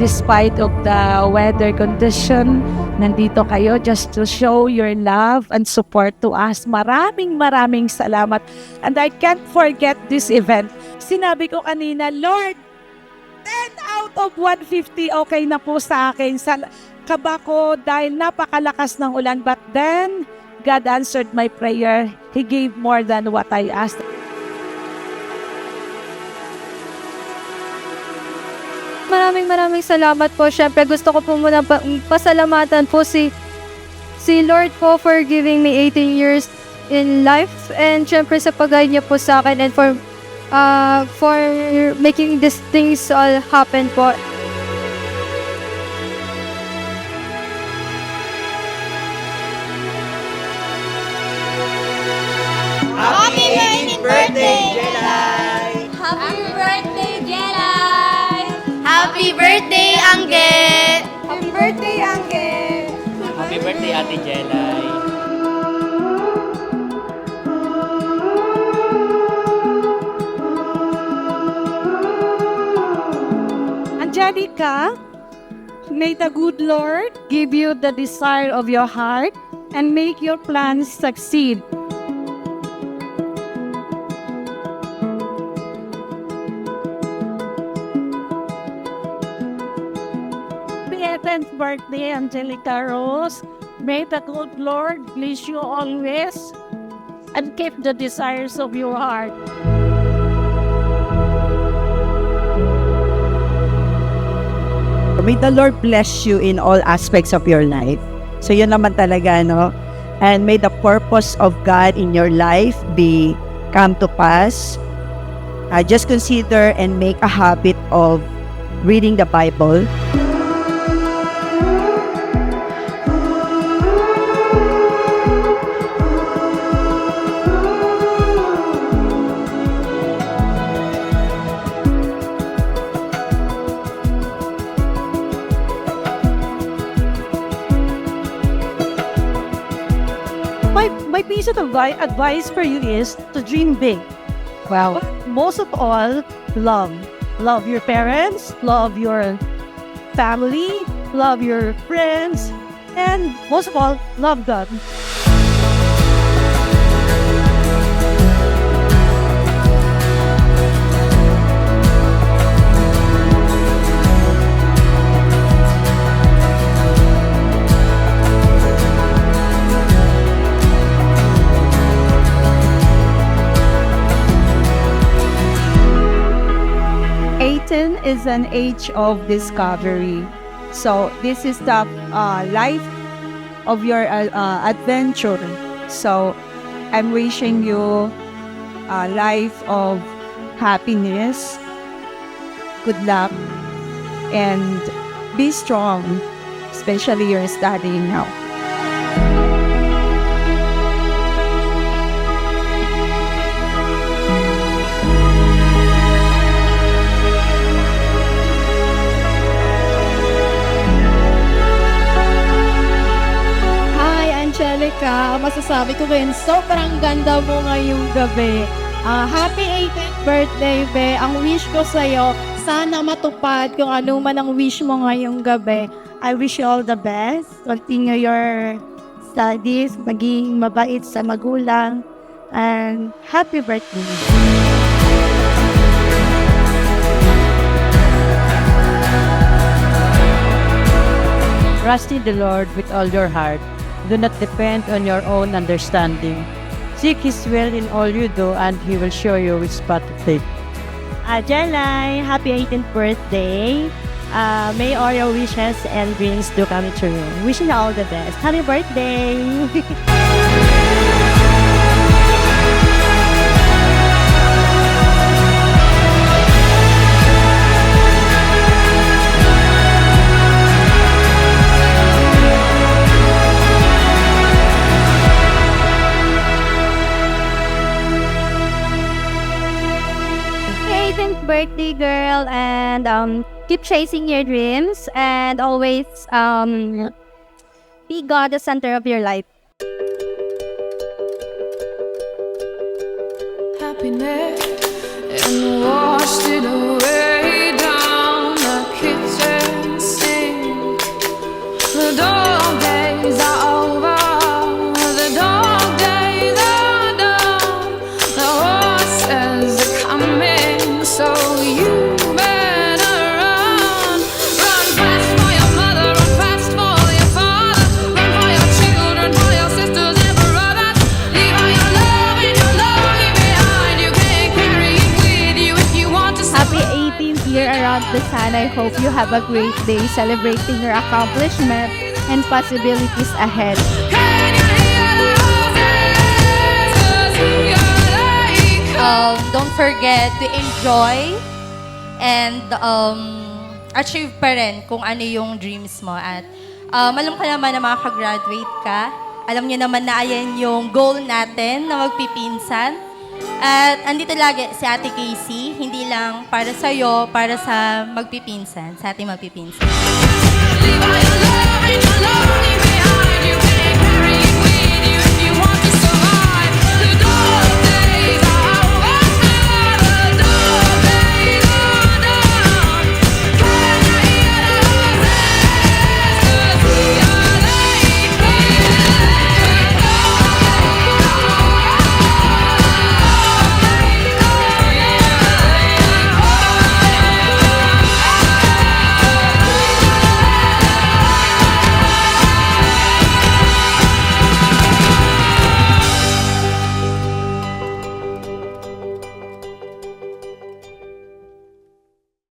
despite of the weather condition, nandito kayo just to show your love and support to us. Maraming salamat. And I can't forget this event. Sinabi ko kanina, Lord, 10 out of 150 okay na po sa akin. Kaba ko dahil napakalakas ng ulan. But then, God answered my prayer. He gave more than what I asked. Maraming salamat po. Siyempre gusto ko po muna pasalamatan po si Lord po for giving me 18 years in life. And siyempre sa pag-guide niya po sa akin and for making these things all happen po. Happy 18th birthday, Jelay! Happy birthday, Jelay! Happy birthday, Angge! Happy birthday, Angge! Happy birthday, Ate Jelay! Angelica, may the good Lord give you the desire of your heart and make your plans succeed. Happy 18th birthday, Angelica Rose. May the good Lord bless you always and keep the desires of your heart. May the Lord bless you in all aspects of your life. So yun naman talaga, no? And may the purpose of God in your life come to pass. Just consider and make a habit of reading the Bible. My piece of advice for you is to dream big. Well, most of all, love. Love your parents, love your family, love your friends, and most of all, love God. Is an age of discovery. So this is the life of your adventure. So I'm wishing you a life of happiness, good luck, and be strong, especially you're studying now. Angelica, masasabi ko rin, sobrang ganda mo ngayong gabi. Happy 18th birthday, be. Ang wish ko sa'yo, sana matupad kung ano man ang wish mo ngayong gabi. I wish you all the best. Continue your studies, maging mabait sa magulang, and happy birthday. Trust in the Lord with all your heart. Do not depend on your own understanding. Seek His will in all you do, and He will show you which path to take. Jelay, happy 18th birthday. May all your wishes and dreams do come true. Wishing you all the best. Happy birthday! Birthday girl, and keep chasing your dreams and always be God the center of your life. Happiness and washed it away down the kitchen around the sun, I hope you have a great day celebrating your accomplishment and possibilities ahead. Don't forget to enjoy and achieve pa rin kung ano yung dreams mo. At alam ko naman na makakagraduate ka. Alam niyo naman na ayan yung goal natin na magpipinsan. At andito lagi si Ate Casey, hindi lang para sa'yo, para sa magpipinsan, sa ating magpipinsan. Leave all your love and your lonely